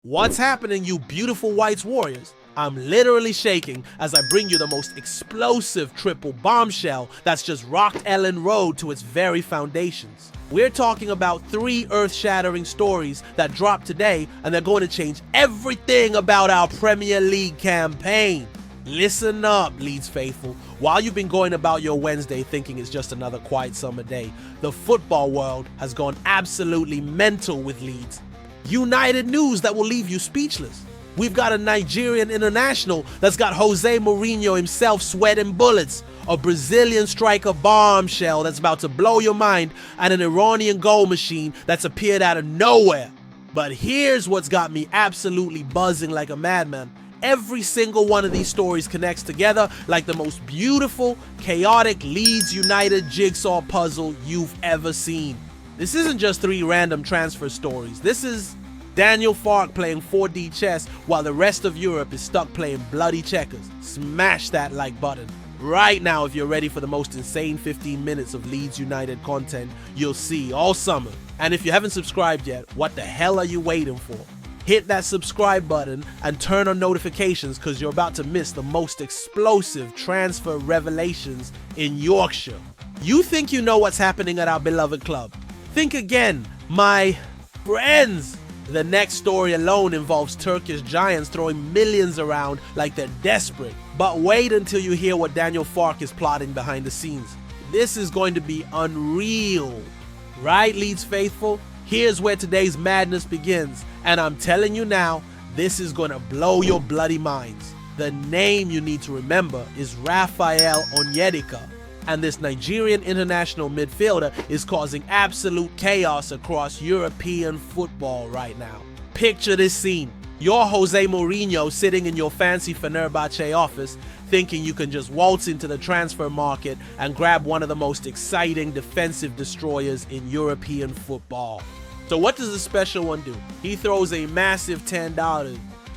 What's happening, you beautiful Whites Warriors? I'm literally shaking as I bring you the most explosive triple bombshell that's just rocked Elland Road to its very foundations. We're talking about 3 earth-shattering stories that dropped today, and they're going to change everything about our Premier League campaign. Listen up, Leeds faithful. While you've been going about your Wednesday thinking it's just another quiet summer day, the football world has gone absolutely mental with Leeds. United news that will leave you speechless. We've got a Nigerian international that's got Jose Mourinho himself sweating bullets, a Brazilian striker bombshell that's about to blow your mind, and an Iranian goal machine that's appeared out of nowhere. But here's what's got me absolutely buzzing like a madman. Every single one of these stories connects together like the most beautiful, chaotic Leeds United jigsaw puzzle you've ever seen. This isn't just 3 random transfer stories. This is Daniel Farke playing 4D chess while the rest of Europe is stuck playing bloody checkers. Smash that like button right now if you're ready for the most insane 15 minutes of Leeds United content you'll see all summer. And if you haven't subscribed yet, what the hell are you waiting for? Hit that subscribe button and turn on notifications because you're about to miss the most explosive transfer revelations in Yorkshire. You think you know what's happening at our beloved club? Think again, my friends. The next story alone involves Turkish giants throwing millions around like they're desperate. But wait until you hear what Daniel Farke is plotting behind the scenes. This is going to be unreal. Right, Leeds faithful? Here's where today's madness begins. And I'm telling you now, this is going to blow your bloody minds. The name you need to remember is Raphael Onyedika. And this Nigerian international midfielder is causing absolute chaos across European football right now. Picture this scene. You're Jose Mourinho sitting in your fancy Fenerbahce office thinking you can just waltz into the transfer market and grab one of the most exciting defensive destroyers in European football. So what does the special one do? He throws a massive $10,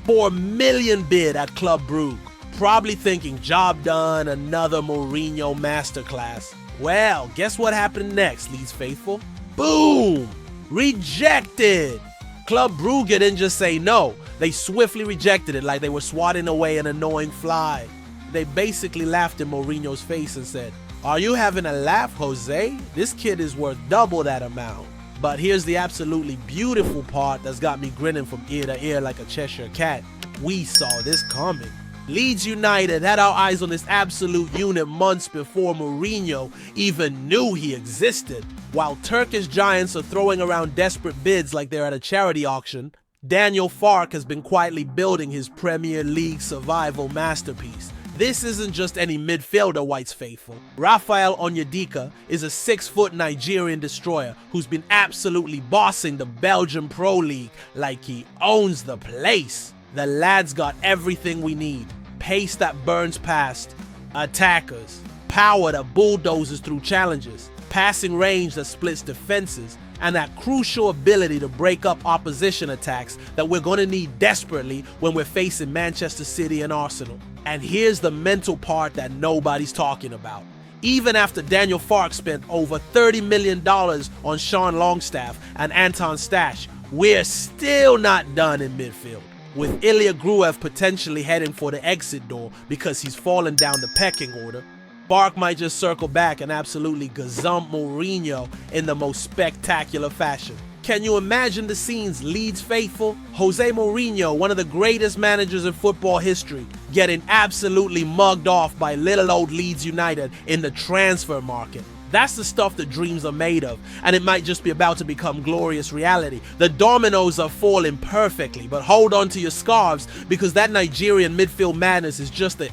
$4 million bid at Club Brugge. Probably thinking, job done, another Mourinho masterclass. Well, guess what happened next, Leeds faithful? Boom! Rejected! Club Brugge didn't just say no, they swiftly rejected it like they were swatting away an annoying fly. They basically laughed in Mourinho's face and said, "Are you having a laugh, Jose? This kid is worth double that amount." But here's the absolutely beautiful part that's got me grinning from ear to ear like a Cheshire cat. We saw this coming. Leeds United had our eyes on this absolute unit months before Mourinho even knew he existed. While Turkish giants are throwing around desperate bids like they're at a charity auction, Daniel Farke has been quietly building his Premier League survival masterpiece. This isn't just any midfielder, Whites faithful. Raphael Onyedika is a 6-foot Nigerian destroyer who's been absolutely bossing the Belgian Pro League like he owns the place. The lad's got everything we need. Pace that burns past attackers, power that bulldozes through challenges, passing range that splits defenses, and that crucial ability to break up opposition attacks that we're going to need desperately when we're facing Manchester City and Arsenal. And here's the mental part that nobody's talking about. Even after Daniel Farke spent over $30 million on Sean Longstaff and Anton Stash, we're still not done in midfield. With Ilya Gruev potentially heading for the exit door because he's fallen down the pecking order, Farke might just circle back and absolutely gazump Mourinho in the most spectacular fashion. Can you imagine the scenes, Leeds faithful? Jose Mourinho, one of the greatest managers in football history, getting absolutely mugged off by little old Leeds United in the transfer market. That's the stuff that dreams are made of, and it might just be about to become glorious reality. The dominoes are falling perfectly, but hold on to your scarves because that Nigerian midfield madness is just the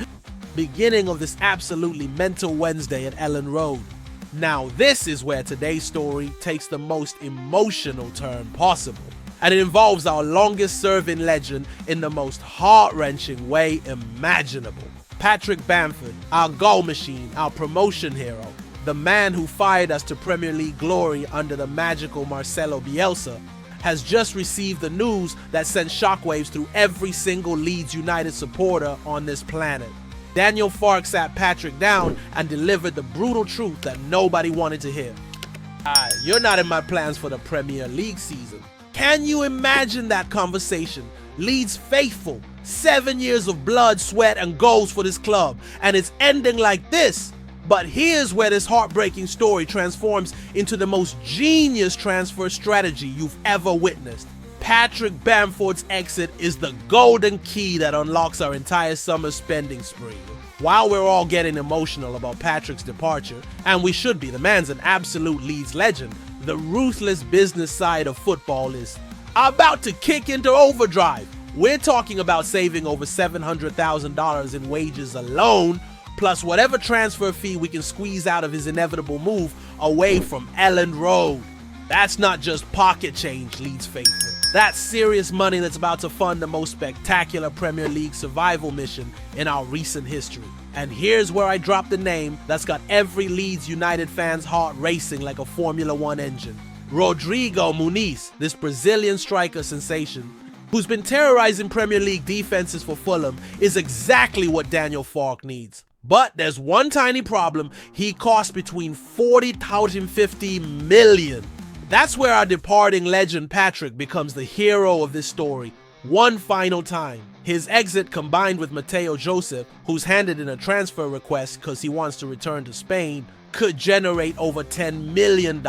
beginning of this absolutely mental Wednesday at Elland Road. Now this is where today's story takes the most emotional turn possible, and it involves our longest serving legend in the most heart-wrenching way imaginable. Patrick Bamford, our goal machine, our promotion hero, the man who fired us to Premier League glory under the magical Marcelo Bielsa, has just received the news that sent shockwaves through every single Leeds United supporter on this planet. Daniel Farke sat Patrick down and delivered the brutal truth that nobody wanted to hear. You're not in my plans for the Premier League season. Can you imagine that conversation? Leeds faithful. 7 years of blood, sweat, and goals for this club, and it's ending like this. But here's where this heartbreaking story transforms into the most genius transfer strategy you've ever witnessed. Patrick Bamford's exit is the golden key that unlocks our entire summer spending spree. While we're all getting emotional about Patrick's departure, and we should be, the man's an absolute Leeds legend, the ruthless business side of football is about to kick into overdrive. We're talking about saving over $700,000 in wages alone, plus whatever transfer fee we can squeeze out of his inevitable move away from Elland Road. That's not just pocket change, Leeds faithful. That's serious money that's about to fund the most spectacular Premier League survival mission in our recent history. And here's where I drop the name that's got every Leeds United fan's heart racing like a Formula One engine. Rodrigo Muniz, this Brazilian striker sensation, who's been terrorizing Premier League defenses for Fulham, is exactly what Daniel Farke needs. But there's one tiny problem: he costs between 40,000 and 50 million. That's where our departing legend Patrick becomes the hero of this story, one final time. His exit, combined with Mateo Joseph, who's handed in a transfer request because he wants to return to Spain, could generate over $10 million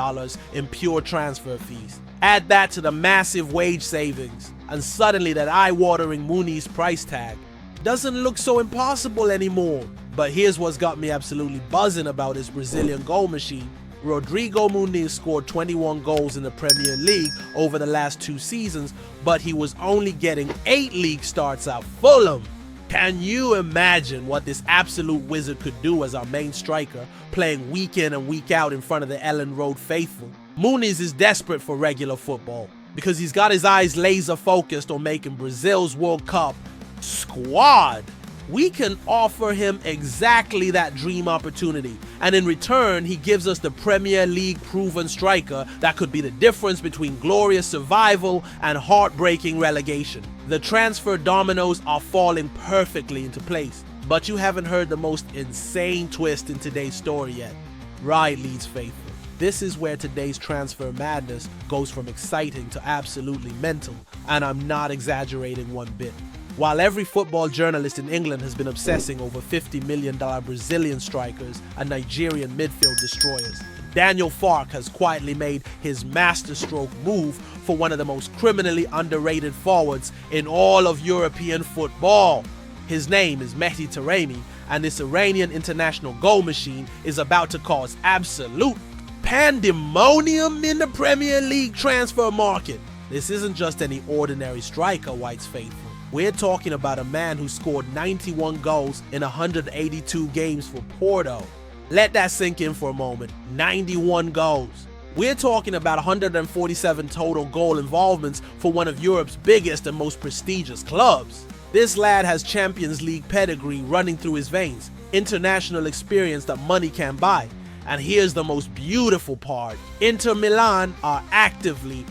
in pure transfer fees. Add that to the massive wage savings, and suddenly that eye-watering Muniz price tag doesn't look so impossible anymore. But here's what's got me absolutely buzzing about this Brazilian goal machine. Rodrigo Muniz scored 21 goals in the Premier League over the last 2 seasons, but he was only getting 8 league starts at Fulham. Can you imagine what this absolute wizard could do as our main striker, playing week in and week out in front of the Elland Road faithful? Muniz is desperate for regular football because he's got his eyes laser focused on making Brazil's World Cup squad. We can offer him exactly that dream opportunity, and in return he gives us the Premier League proven striker that could be the difference between glorious survival and heartbreaking relegation. The transfer dominoes are falling perfectly into place, but you haven't heard the most insane twist in today's story yet. Right, Leeds faithful, this is where today's transfer madness goes from exciting to absolutely mental, and I'm not exaggerating one bit. While every football journalist in England has been obsessing over $50 million Brazilian strikers and Nigerian midfield destroyers, Daniel Farke has quietly made his masterstroke move for one of the most criminally underrated forwards in all of European football. His name is Mehdi Taremi, and this Iranian international goal machine is about to cause absolute pandemonium in the Premier League transfer market. This isn't just any ordinary striker, White's faithful. We're talking about a man who scored 91 goals in 182 games for Porto. Let that sink in for a moment. 91 goals. We're talking about 147 total goal involvements for one of Europe's biggest and most prestigious clubs. This lad has Champions League pedigree running through his veins, international experience that money can't buy. And here's the most beautiful part: Inter Milan are actively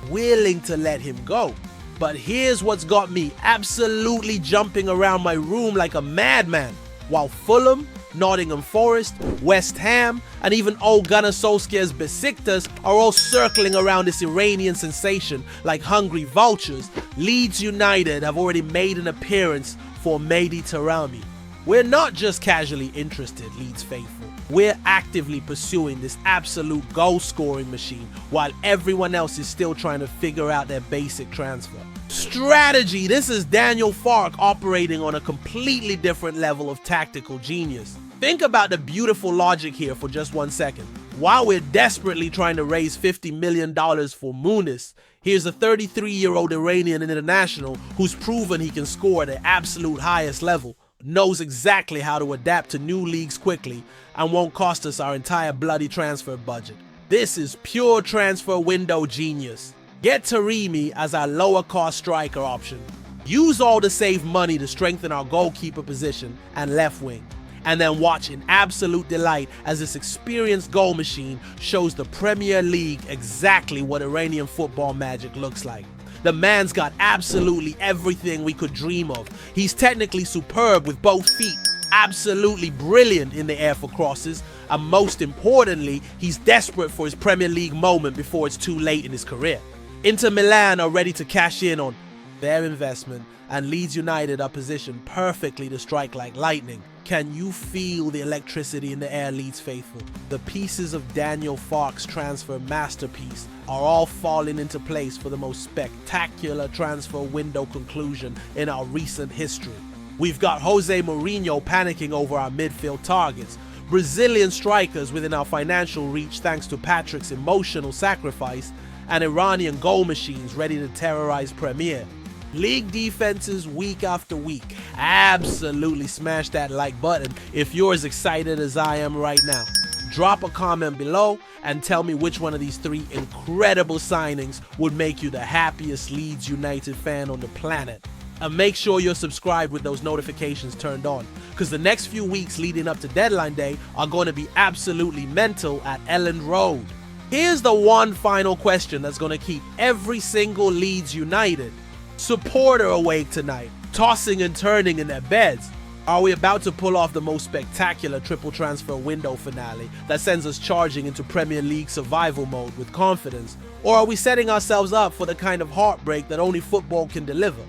willing to let him go. But here's what's got me absolutely jumping around my room like a madman. While Fulham, Nottingham Forest, West Ham, and even Ole Gunnar Solskjaer's Besiktas are all circling around this Iranian sensation like hungry vultures, Leeds United have already made an appearance for Mehdi Taremi. We're not just casually interested, Leeds faithful. We're actively pursuing this absolute goal-scoring machine while everyone else is still trying to figure out their basic transfer strategy. This is Daniel Farke operating on a completely different level of tactical genius. Think about the beautiful logic here for just 1 second. While we're desperately trying to raise $50 million for Muniz, here's a 33-year-old Iranian international who's proven he can score at the absolute highest level, knows exactly how to adapt to new leagues quickly, and won't cost us our entire bloody transfer budget. This is pure transfer window genius. Get Taremi as our lower cost striker option. Use all the saved money to strengthen our goalkeeper position and left wing. And then watch in absolute delight as this experienced goal machine shows the Premier League exactly what Iranian football magic looks like. The man's got absolutely everything we could dream of. He's technically superb with both feet, absolutely brilliant in the air for crosses, and most importantly, he's desperate for his Premier League moment before it's too late in his career. Inter Milan are ready to cash in on their investment, and Leeds United are positioned perfectly to strike like lightning. Can you feel the electricity in the air, Leeds faithful? The pieces of Daniel Farke's transfer masterpiece are all falling into place for the most spectacular transfer window conclusion in our recent history. We've got Jose Mourinho panicking over our midfield targets, Brazilian strikers within our financial reach thanks to Patrick's emotional sacrifice, and Iranian goal machines ready to terrorize Premier. League defenses week after week. Absolutely smash that like button if you're as excited as I am right now. Drop a comment below and tell me which one of these three incredible signings would make you the happiest Leeds United fan on the planet. And make sure you're subscribed with those notifications turned on, because the next few weeks leading up to deadline day are going to be absolutely mental at Elland Road. Here's the one final question that's going to keep every single Leeds United supporter awake tonight, tossing and turning in their beds. Are we about to pull off the most spectacular triple transfer window finale that sends us charging into Premier League survival mode with confidence? Or are we setting ourselves up for the kind of heartbreak that only football can deliver?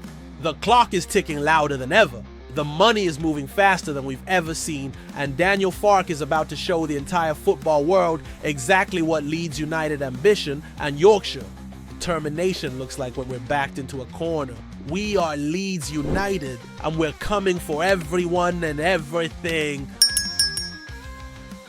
The clock is ticking louder than ever. The money is moving faster than we've ever seen, and Daniel Farke is about to show the entire football world exactly what Leeds United ambition and Yorkshire determination looks like when we're backed into a corner. We are Leeds United, and we're coming for everyone and everything.